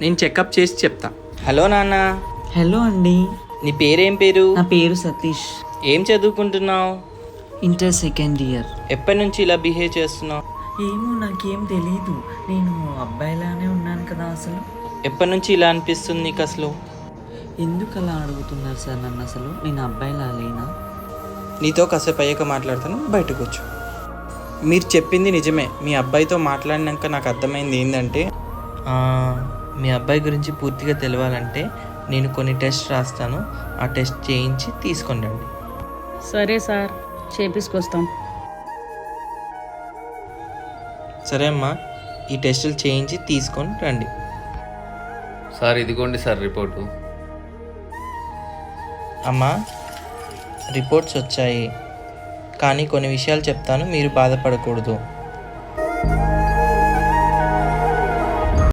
నేను చెకప్ చేసి చెప్తా. హలో నాన్న. హలో అండి. నీ పేరేం పేరు? నా పేరు సతీష్. ఏం చదువుకుంటున్నావు? Inter second year. ఎప్పటి నుంచి ఇలా బిహేవ్ చేస్తున్నావు? ఏమో నాకేం తెలీదు, నేను అబ్బాయిలానే ఉన్నాను కదా. అసలు ఎప్పటి నుంచి ఇలా అనిపిస్తుంది నీకు అసలు? ఎందుకు అలా అడుగుతున్నారు సార్ నన్ను? అసలు నేను అబ్బాయిలా లేనా? నీతో కాసేపు అయ్యాక మాట్లాడతాను, బయటకు వచ్చు. మీరు చెప్పింది నిజమే. మీ అబ్బాయితో మాట్లాడినాక నాకు అర్థమైంది ఏంటంటే, మీ అబ్బాయి గురించి పూర్తిగా తెలియాలంటే నేను కొన్ని టెస్ట్ రాస్తాను, ఆ టెస్ట్ చేయించి తీసుకొని రండి. సరే సార్, చేపించుకొస్తాం. సరే అమ్మా, ఈ టెస్టులు చేయించి తీసుకొని రండి. సార్ ఇదిగోండి సార్ రిపోర్టు. అమ్మా, రిపోర్ట్స్ వచ్చాయి, కానీ కొన్ని విషయాలు చెప్తాను, మీరు బాధపడకూడదు.